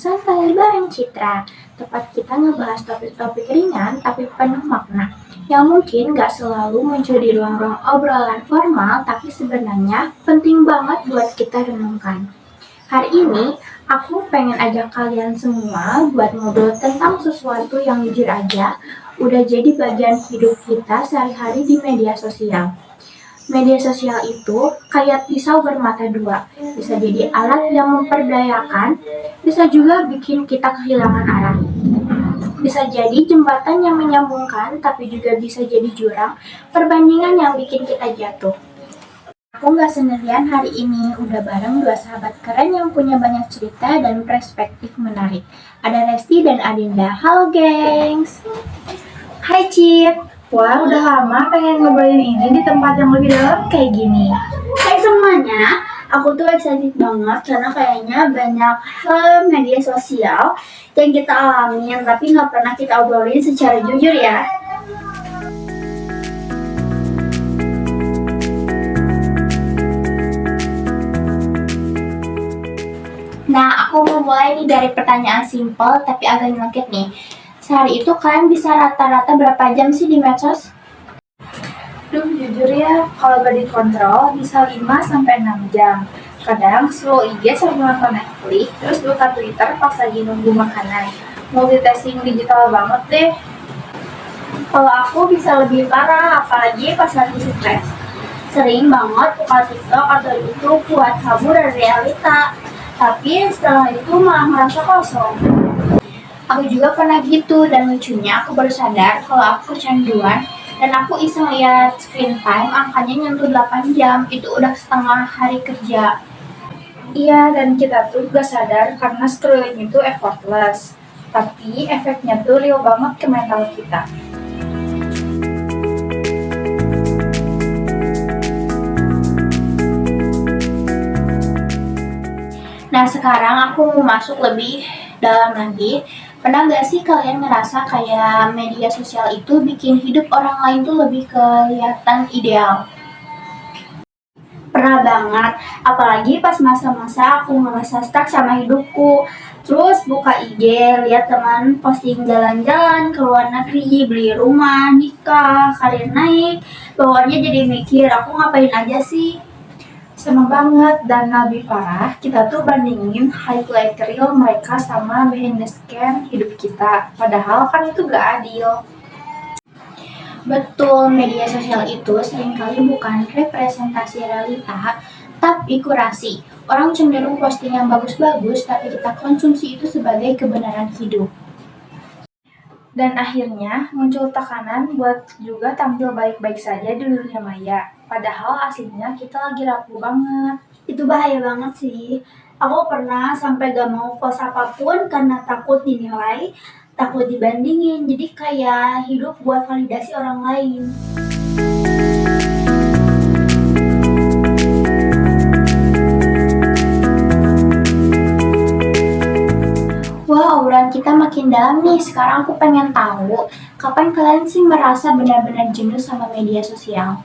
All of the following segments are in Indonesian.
Santai bareng Citra. Tempat kita ngebahas topik-topik ringan tapi penuh makna. Yang mungkin gak selalu muncul di ruang-ruang obrolan formal, tapi sebenarnya penting banget buat kita renungkan. Hari ini, aku pengen ajak kalian semua buat ngobrol tentang sesuatu yang jujur aja udah jadi bagian hidup kita sehari-hari di media sosial. Media sosial itu kayak pisau bermata dua, bisa jadi alat yang memperdayakan, bisa juga bikin kita kehilangan arah. Bisa jadi jembatan yang menyambungkan, tapi juga bisa jadi jurang, perbandingan yang bikin kita jatuh. Aku nggak sendirian hari ini, udah bareng dua sahabat keren yang punya banyak cerita dan perspektif menarik. Ada Resti dan Adinda. Halo gengs! Hai Cip! Wah, udah lama pengen ngobrolin ini di tempat yang lebih dalam kayak gini. Hai semuanya, aku tuh excited banget karena kayaknya banyak hal media sosial yang kita alamin tapi nggak pernah kita obrolin secara jujur ya. Nah, aku mau mulai nih dari pertanyaan simpel tapi agak nyelekit nih. Sehari itu kalian bisa rata-rata berapa jam sih di medsos? Jujur ya, kalau gak dikontrol bisa 5-6 jam. Kadang scroll IG sambil nonton Netflix, terus buka Twitter pas lagi nunggu makanan. Multitasking digital banget deh. Kalau aku bisa lebih parah, apalagi pas lagi stres. Sering banget buka TikTok atau YouTube buat kabur dari realita. Tapi setelah itu malah merasa kosong. Aku juga pernah gitu, dan lucunya aku baru sadar kalau aku kecanduan dan aku iseng lihat screen time angkanya nyentuh 8 jam, itu udah setengah hari kerja. Iya, dan kita tuh gak sadar karena scrolling itu effortless. Tapi efeknya tuh real banget ke mental kita. Nah, sekarang aku mau masuk lebih dalam lagi. Pernah gak sih kalian ngerasa kayak media sosial itu bikin hidup orang lain tuh lebih kelihatan ideal? Pernah banget, apalagi pas masa-masa aku ngerasa stuck sama hidupku. Terus buka IG, lihat teman posting jalan-jalan ke luar negeri, beli rumah, nikah, karir naik. Bawaannya jadi mikir, aku ngapain aja sih? Sama banget, dan lebih parah, kita tuh bandingin highlight reel mereka sama behind the scene hidup kita. Padahal kan itu gak adil. Betul, media sosial itu seringkali bukan representasi realita, tapi kurasi. Orang cenderung posting yang bagus-bagus, tapi kita konsumsi itu sebagai kebenaran hidup. Dan akhirnya muncul tekanan buat juga tampil baik-baik saja di dunia maya. Padahal aslinya kita lagi rapuh banget. Itu bahaya banget sih. Aku pernah sampai gak mau post apapun karena takut dinilai, takut dibandingin. Jadi kayak hidup buat validasi orang lain. Wah, obrolan kita makin dalam nih. Sekarang aku pengen tahu, kapan kalian sih merasa benar-benar jenuh sama media sosial?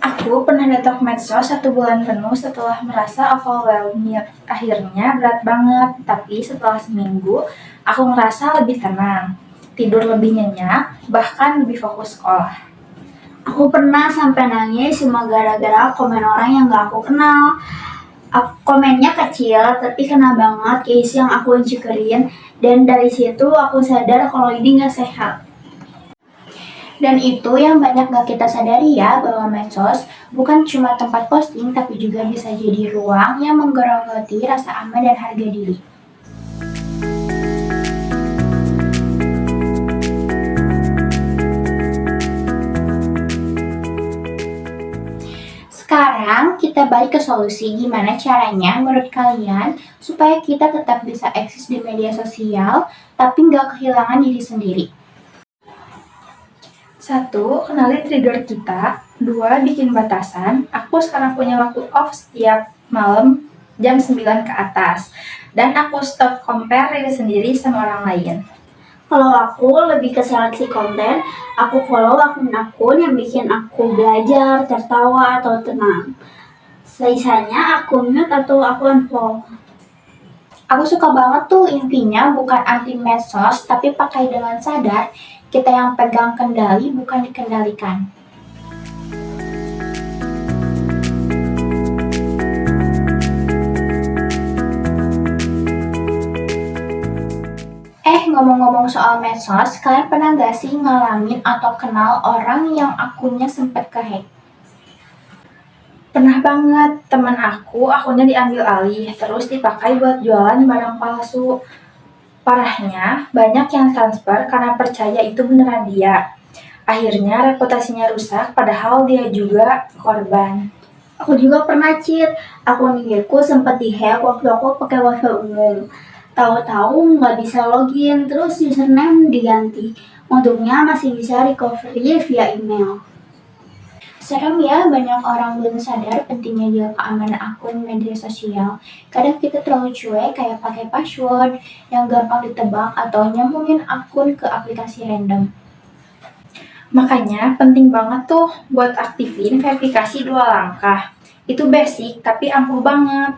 Aku pernah detox medsos 1 bulan penuh setelah merasa overwhelmed. Akhirnya berat banget, tapi setelah seminggu aku ngerasa lebih tenang, tidur lebih nyenyak, bahkan lebih fokus sekolah. Aku pernah sampai nangis cuma gara-gara komen orang yang gak aku kenal. Komennya kecil tapi kena banget ke isi yang aku insecurein, dan dari situ aku sadar kalau ini gak sehat. Dan itu yang banyak gak kita sadari ya, bahwa medsos bukan cuma tempat posting, tapi juga bisa jadi ruang yang menggerogoti rasa aman dan harga diri. Sekarang kita balik ke solusi, gimana caranya menurut kalian supaya kita tetap bisa eksis di media sosial tapi nggak kehilangan diri sendiri. 1. Kenali trigger kita. 2. Bikin batasan. Aku sekarang punya waktu off setiap malam jam 9 ke atas. Dan aku stop compare diri sendiri sama orang lain. Kalau aku lebih ke seleksi konten, aku follow akun-akun yang bikin aku belajar, tertawa, atau tenang. Sisanya aku mute atau aku unfollow. Aku suka banget tuh intinya bukan anti medsos, tapi pakai dengan sadar, kita yang pegang kendali bukan dikendalikan. Ngomong-ngomong soal medsos, kalian pernah gak sih ngalamin atau kenal orang yang akunnya sempet ke-hack? Pernah banget, teman aku akunnya diambil alih, terus dipakai buat jualan barang palsu. Parahnya, banyak yang transfer karena percaya itu beneran dia. Akhirnya reputasinya rusak, padahal dia juga korban. Aku juga pernah cheat. Akun IG-ku sempat dihack waktu aku pakai wifi umum. Tahu-tahu nggak bisa login, terus username diganti. Untungnya masih bisa recovery via email. Serem ya, banyak orang belum sadar pentingnya jaga keamanan akun media sosial. Kadang kita terlalu cuek kayak pakai password yang gampang ditebak atau nyambungin akun ke aplikasi random. Makanya penting banget tuh buat aktifin verifikasi 2 langkah. Itu basic tapi ampuh banget.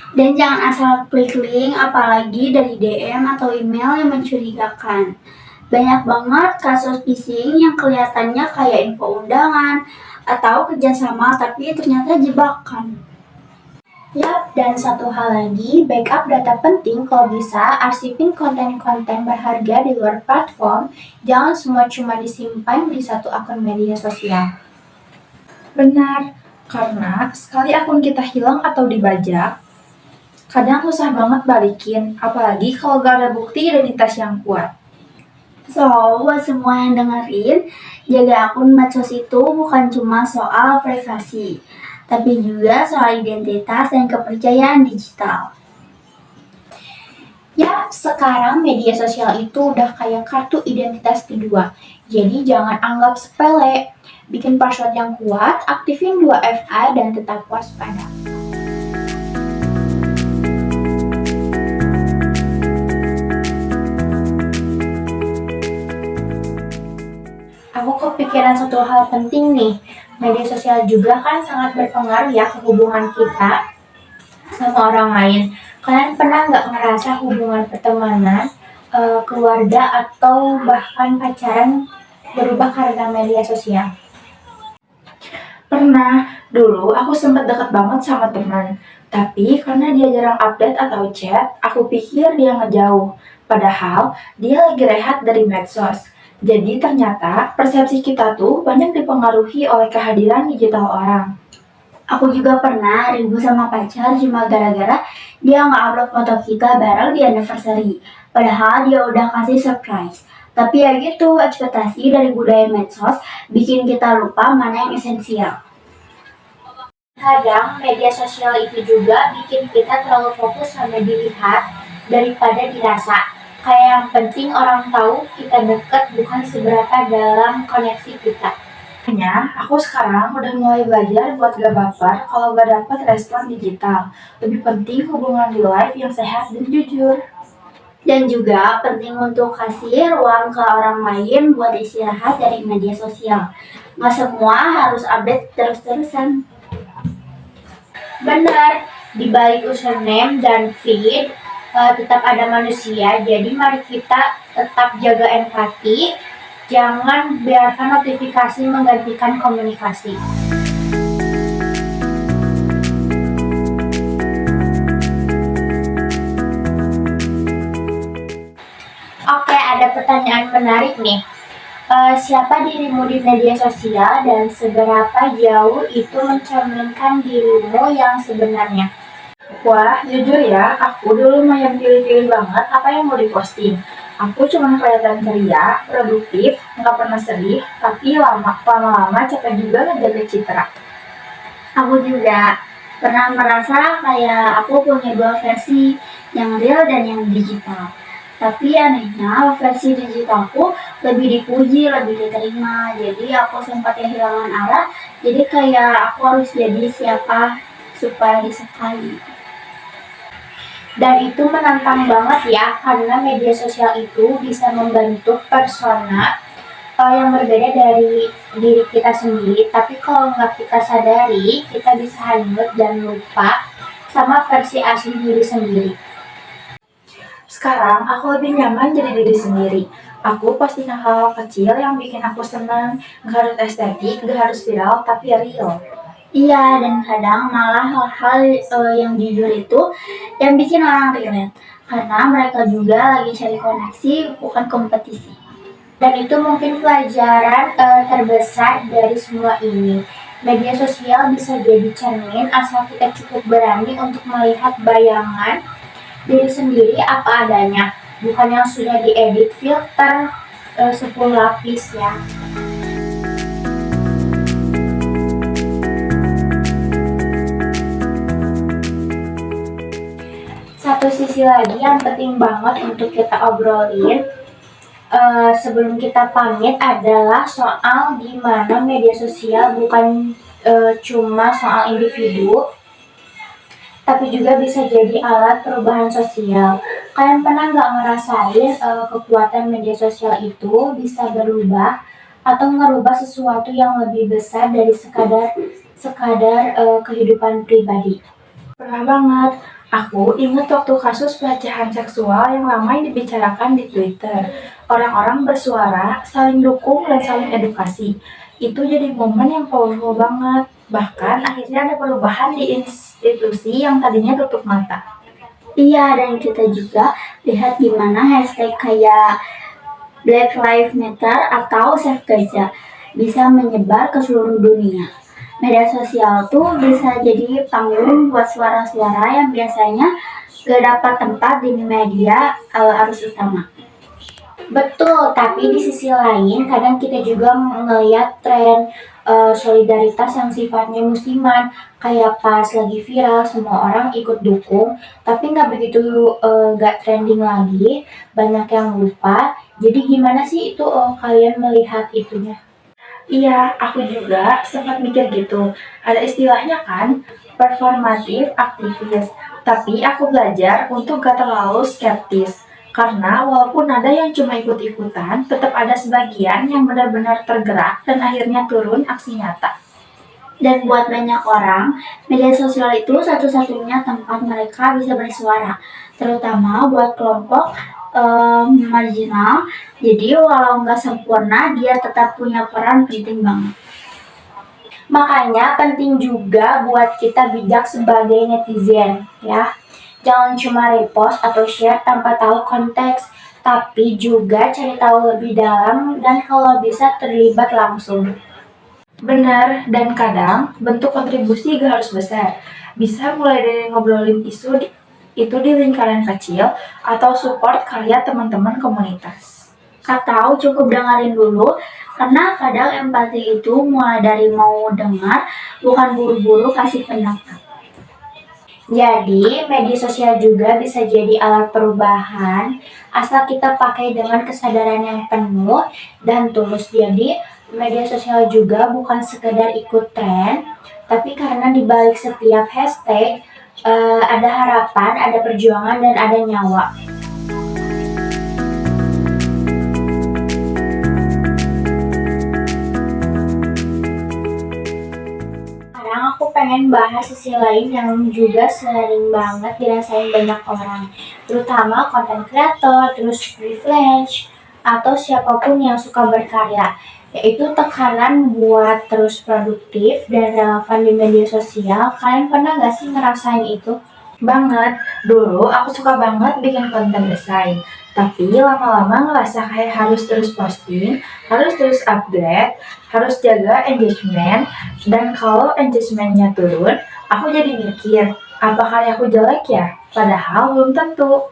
Dan jangan asal klik link, apalagi dari DM atau email yang mencurigakan. Banyak banget kasus phishing yang kelihatannya kayak info undangan atau kerjasama tapi ternyata jebakan. Yap, dan satu hal lagi, backup data penting kalau bisa, arsipin konten-konten berharga di luar platform, jangan semua cuma disimpan di satu akun media sosial. Benar, karena sekali akun kita hilang atau dibajak, kadang susah banget balikin, apalagi kalau gak ada bukti identitas yang kuat. So, buat semua yang dengerin, jaga akun medsos itu bukan cuma soal privasi, tapi juga soal identitas dan kepercayaan digital. Ya, sekarang media sosial itu udah kayak kartu identitas kedua, jadi jangan anggap sepele. Bikin password yang kuat, aktifin 2FA dan tetap waspada. Aku kepikiran satu hal penting nih. Media sosial juga kan sangat berpengaruh ya ke hubungan kita sama orang lain. Kalian pernah nggak ngerasa hubungan pertemanan, keluarga, atau bahkan pacaran berubah karena media sosial? Pernah, dulu aku sempat dekat banget sama teman. Tapi karena dia jarang update atau chat, aku pikir dia ngejauh. Padahal dia lagi rehat dari medsos. Jadi ternyata persepsi kita tuh banyak dipengaruhi oleh kehadiran digital orang. Aku juga pernah ribut sama pacar cuma gara-gara dia nggak upload foto kita bareng di anniversary. Padahal dia udah kasih surprise. Tapi ya gitu, ekspektasi dari budaya medsos bikin kita lupa mana yang esensial. Kadang media sosial itu juga bikin kita terlalu fokus sama dilihat daripada dirasa. Kayak yang penting orang tahu kita deket bukan seberapa dalam koneksi kita. Makanya aku sekarang udah mulai belajar buat gak baper kalau gak dapat respon digital. Lebih penting hubungan di live yang sehat dan jujur. Dan juga penting untuk kasih ruang ke orang lain buat istirahat dari media sosial. Nggak semua harus update terus-terusan. Benar, di balik username dan feed tetap ada manusia. Jadi mari kita tetap jaga empati. Jangan biarkan notifikasi menggantikan komunikasi. Oke, ada pertanyaan menarik nih. Siapa dirimu di media sosial dan seberapa jauh itu mencerminkan dirimu yang sebenarnya? Wah, jujur ya, aku dulu mah yang pilih-pilih banget apa yang mau diposting. Aku cuma kelihatan ceria, produktif, nggak pernah sedih, tapi lama-lama capek juga ngejaga citra. Aku juga pernah merasa kayak aku punya dua versi, yang real dan yang digital. Tapi anehnya versi digitalku lebih dipuji, lebih diterima. Jadi aku sempat kehilangan arah. Jadi kayak aku harus jadi siapa supaya disukai. Dan itu menantang banget ya, karena media sosial itu bisa membentuk persona yang berbeda dari diri kita sendiri. Tapi kalau nggak kita sadari, kita bisa hanyut dan lupa sama versi asli diri sendiri. Sekarang aku lebih nyaman jadi diri sendiri. Aku posting hal-hal kecil yang bikin aku senang, gak harus estetik, gak harus viral, tapi real. Iya, dan kadang malah hal-hal yang jujur itu yang bikin orang relate. Karena mereka juga lagi cari koneksi, bukan kompetisi. Dan itu mungkin pelajaran terbesar dari semua ini. Media sosial bisa jadi cermin asal kita cukup berani untuk melihat bayangan diri sendiri apa adanya. Bukan yang sudah diedit filter 10 lapis ya. Satu sisi lagi yang penting banget untuk kita obrolin sebelum kita pamit adalah soal gimana media sosial bukan cuma soal individu, tapi juga bisa jadi alat perubahan sosial. Kalian pernah nggak ngerasain kekuatan media sosial itu bisa berubah atau ngerubah sesuatu yang lebih besar dari sekadar kehidupan pribadi? Pernah banget. Aku ingat waktu kasus pelecehan seksual yang ramai dibicarakan di Twitter. Orang-orang bersuara, saling dukung, dan saling edukasi. Itu jadi momen yang powerful banget. Bahkan akhirnya ada perubahan di institusi yang tadinya tutup mata. Iya, dan kita juga lihat gimana hashtag kayak Black Lives Matter atau Save Gaza bisa menyebar ke seluruh dunia. Media sosial tuh bisa jadi panggung buat suara-suara yang biasanya gak dapat tempat di media arus utama. Betul, tapi di sisi lain kadang kita juga ngeliat tren solidaritas yang sifatnya musiman, kayak pas lagi viral semua orang ikut dukung, tapi nggak begitu nggak trending lagi, banyak yang lupa. Jadi gimana sih itu kalian melihat itunya? Iya, aku juga sempat mikir gitu. Ada istilahnya kan, performatif aktivis. Tapi aku belajar untuk gak terlalu skeptis. Karena walaupun ada yang cuma ikut-ikutan, tetap ada sebagian yang benar-benar tergerak dan akhirnya turun aksi nyata. Dan buat banyak orang, media sosial itu satu-satunya tempat mereka bisa bersuara, terutama buat kelompok marginal. Jadi walau nggak sempurna, dia tetap punya peran penting banget. Makanya penting juga buat kita bijak sebagai netizen, ya. Jangan cuma repost atau share tanpa tahu konteks, tapi juga cari tahu lebih dalam dan kalau bisa terlibat langsung. Benar, dan kadang bentuk kontribusi gak harus besar. Bisa mulai dari ngobrolin itu di lingkaran kecil atau support karya teman-teman komunitas. Atau cukup dengerin dulu, karena kadang empati itu mulai dari mau dengar, bukan buru-buru kasih pendapat. Jadi, media sosial juga bisa jadi alat perubahan asal kita pakai dengan kesadaran yang penuh dan tulus. Jadi, media sosial juga bukan sekedar ikut tren, tapi karena di balik setiap hashtag ada harapan, ada perjuangan, dan ada nyawa. Sekarang aku pengen bahas sisi lain yang juga sering banget dirasain banyak orang, terutama content creator, terus privilege, atau siapapun yang suka berkarya, yaitu tekanan buat terus produktif dan relevan di media sosial. Kalian pernah gak sih ngerasain itu? Banget, dulu aku suka banget bikin konten desain. Tapi lama-lama ngerasa kayak harus terus posting, harus terus upgrade, harus jaga engagement. Dan kalau engagementnya turun, aku jadi mikir, apa karyaku jelek ya? Padahal belum tentu.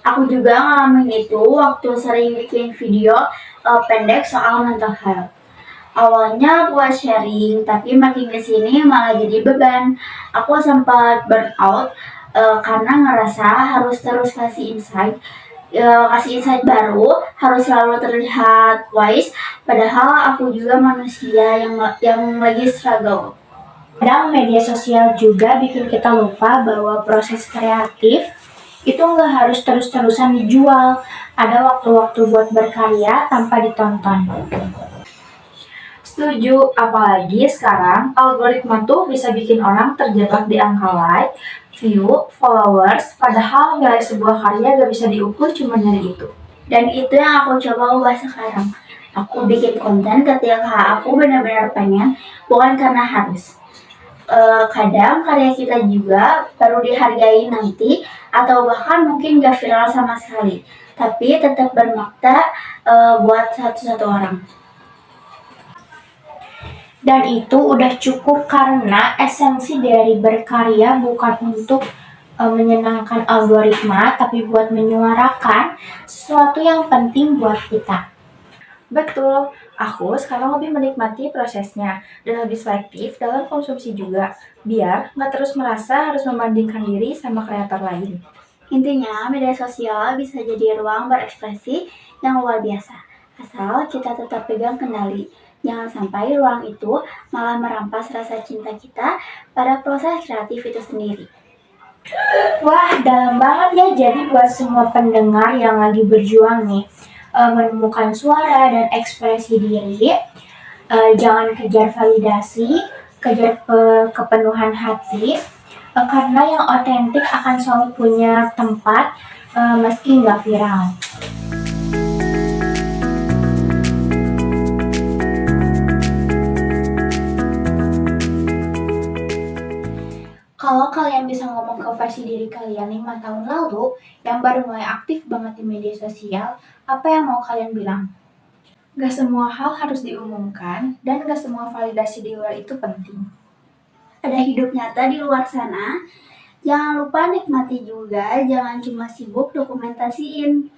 Aku juga ngalamin itu waktu sering bikin video pendek soal mental health. Awalnya buat sharing, tapi makin kesini malah jadi beban. Aku sempat burnout karena ngerasa harus terus kasih insight baru, harus selalu terlihat wise. Padahal aku juga manusia yang lagi struggle. Kadang media sosial juga bikin kita lupa bahwa proses kreatif itu nggak harus terus-terusan dijual. Ada waktu-waktu buat berkarya tanpa ditonton. Setuju, apalagi sekarang algoritma tuh bisa bikin orang terjebak di angka like, view, followers, padahal nilai sebuah karya gak bisa diukur cuma dari itu. Dan itu yang aku coba ubah sekarang. Aku bikin konten ketika aku benar-benar pengen, bukan karena harus. Kadang karya kita juga baru dihargai nanti, atau bahkan mungkin gak viral sama sekali. Tapi tetap bermakna buat satu-satu orang. Dan itu udah cukup karena esensi dari berkarya bukan untuk menyenangkan algoritma, tapi buat menyuarakan sesuatu yang penting buat kita. Betul, aku sekarang lebih menikmati prosesnya dan lebih selektif dalam konsumsi juga, biar nggak terus merasa harus membandingkan diri sama kreator lain. Intinya, media sosial bisa jadi ruang berekspresi yang luar biasa, asal kita tetap pegang kendali. Jangan sampai ruang itu malah merampas rasa cinta kita pada proses kreatif itu sendiri. Wah, dalam banget ya. Jadi buat semua pendengar yang lagi berjuang nih, menemukan suara dan ekspresi diri, jangan kejar validasi, kejar kepenuhan hati, karena yang otentik akan selalu punya tempat meski nggak viral. Kalau kalian bisa ngomong ke versi diri kalian 5 tahun lalu, yang baru mulai aktif banget di media sosial, apa yang mau kalian bilang? Gak semua hal harus diumumkan, dan gak semua validasi di luar itu penting. Ada hidup nyata di luar sana. Jangan lupa nikmati juga, jangan cuma sibuk dokumentasiin.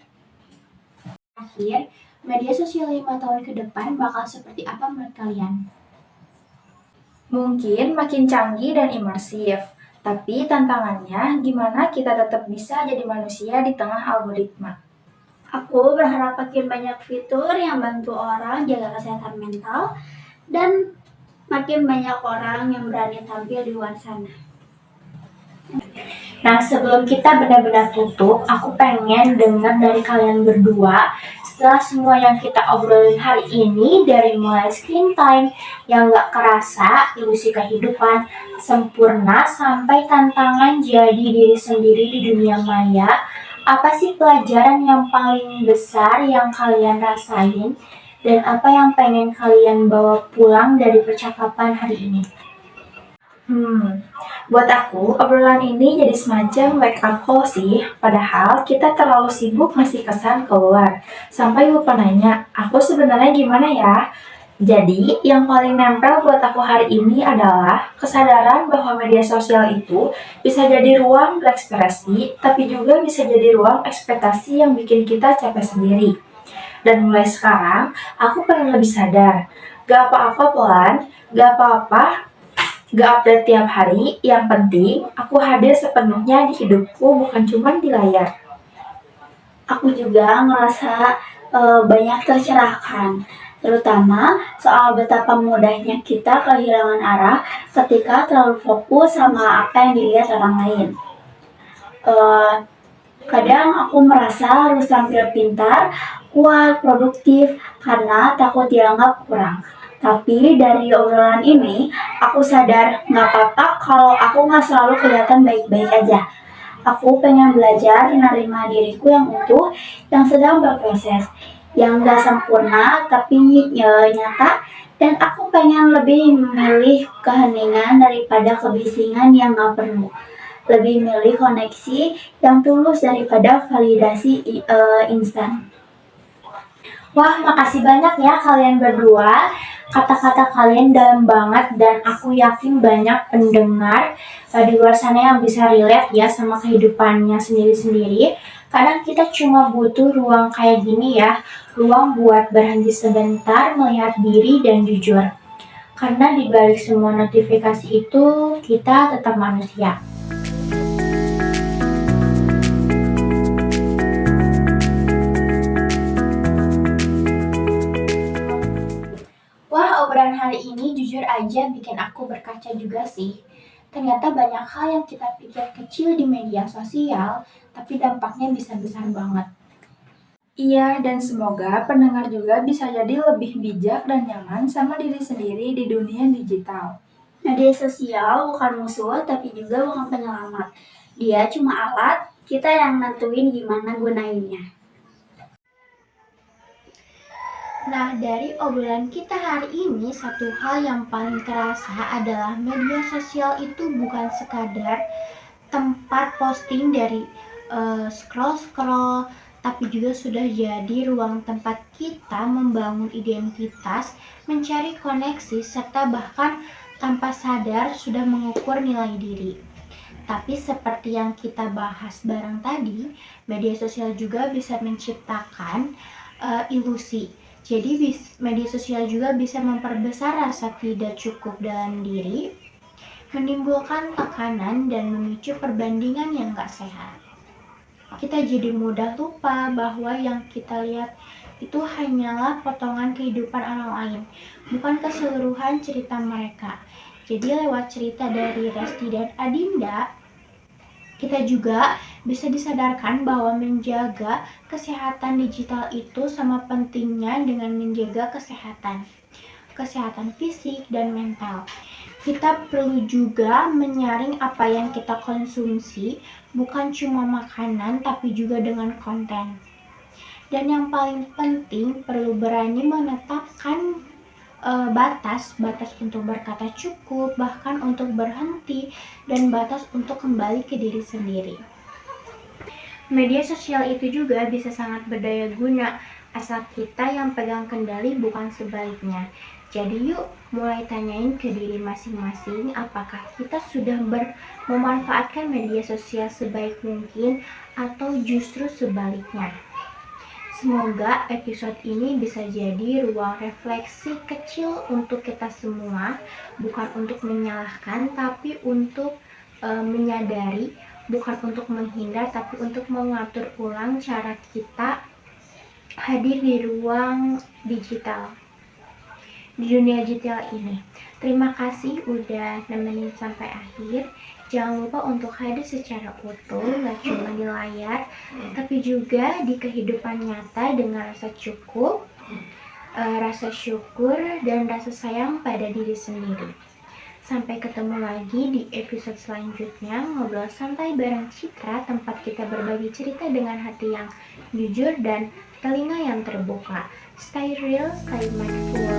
Akhir, media sosial 5 tahun ke depan bakal seperti apa menurut kalian? Mungkin makin canggih dan imersif, tapi tantangannya gimana kita tetap bisa jadi manusia di tengah algoritma. Aku berharap makin banyak fitur yang bantu orang jaga kesehatan mental dan makin banyak orang yang berani tampil di luar sana. Nah, sebelum kita benar-benar tutup, aku pengen dengar dari kalian berdua setelah semua yang kita obrolin hari ini, dari mulai screen time yang gak kerasa, ilusi kehidupan sempurna, sampai tantangan jadi diri sendiri di dunia maya, apa sih pelajaran yang paling besar yang kalian rasain, dan apa yang pengen kalian bawa pulang dari percakapan hari ini? Buat aku, obrolan ini jadi semacam wake up call sih, padahal kita terlalu sibuk ngasih kesan keluar. Sampai lupa nanya, aku sebenarnya gimana ya? Jadi, yang paling nempel buat aku hari ini adalah kesadaran bahwa media sosial itu bisa jadi ruang berekspresi, tapi juga bisa jadi ruang ekspektasi yang bikin kita capek sendiri. Dan mulai sekarang, aku pengen lebih sadar. Gak apa-apa pelan, gak apa-apa gak update tiap hari, yang penting aku hadir sepenuhnya di hidupku, bukan cuma di layar. Aku juga ngerasa banyak tercerahkan, terutama soal betapa mudahnya kita kehilangan arah ketika terlalu fokus sama apa yang dilihat orang lain. Kadang aku merasa harus tampil pintar, kuat, produktif karena takut dianggap kurang. Tapi dari obrolan ini, aku sadar nggak apa-apa kalau aku nggak selalu kelihatan baik-baik aja. Aku pengen belajar menerima diriku yang utuh, yang sedang berproses, yang nggak sempurna tapi nyata. Dan aku pengen lebih memilih keheningan daripada kebisingan yang nggak perlu. Lebih milih koneksi yang tulus daripada validasi instan. Wah, makasih banyak ya kalian berdua. Kata-kata kalian dalam banget dan aku yakin banyak pendengar di luar sana yang bisa relate ya sama kehidupannya sendiri-sendiri. Kadang kita cuma butuh ruang kayak gini ya, ruang buat berhenti sebentar, melihat diri dan jujur. Karena di balik semua notifikasi itu, kita tetap manusia. Wah, obrolan hari ini jujur aja bikin aku berkaca juga sih. Ternyata banyak hal yang kita pikir kecil di media sosial, tapi dampaknya bisa besar banget. Iya, dan semoga pendengar juga bisa jadi lebih bijak dan nyaman sama diri sendiri di dunia digital. Media sosial bukan musuh, tapi juga bukan penyelamat. Dia cuma alat, kita yang nentuin gimana gunainnya. Nah, dari obrolan kita hari ini, satu hal yang paling terasa adalah media sosial itu bukan sekadar tempat posting dari scroll-scroll, tapi juga sudah jadi ruang tempat kita membangun identitas, mencari koneksi, serta bahkan tanpa sadar sudah mengukur nilai diri. Tapi seperti yang kita bahas bareng tadi, media sosial juga bisa menciptakan ilusi. Jadi media sosial juga bisa memperbesar rasa tidak cukup dalam diri, menimbulkan tekanan dan memicu perbandingan yang gak sehat. Kita jadi mudah lupa bahwa yang kita lihat itu hanyalah potongan kehidupan orang lain, bukan keseluruhan cerita mereka. Jadi lewat cerita dari Resti dan Adinda, kita juga bisa disadarkan bahwa menjaga kesehatan digital itu sama pentingnya dengan menjaga kesehatan fisik dan mental. Kita perlu juga menyaring apa yang kita konsumsi, bukan cuma makanan tapi juga dengan konten. Dan yang paling penting perlu berani menetapkan batas untuk berkata cukup, bahkan untuk berhenti, dan batas untuk kembali ke diri sendiri. Media sosial itu juga bisa sangat berdaya guna, asal kita yang pegang kendali bukan sebaliknya. Jadi yuk mulai tanyain ke diri masing-masing apakah kita sudah memanfaatkan media sosial sebaik mungkin atau justru sebaliknya. Semoga episode ini bisa jadi ruang refleksi kecil untuk kita semua, bukan untuk menyalahkan, tapi untuk menyadari, bukan untuk menghindar, tapi untuk mengatur ulang cara kita hadir di ruang digital, di dunia digital ini. Terima kasih udah nemenin sampai akhir. Jangan lupa untuk hadir secara utuh, gak cuma di layar, tapi juga di kehidupan nyata dengan rasa cukup, rasa syukur, dan rasa sayang pada diri sendiri. Sampai ketemu lagi di episode selanjutnya, ngobrol santai bareng Citra, tempat kita berbagi cerita dengan hati yang jujur dan telinga yang terbuka. Stay real, stay mindful.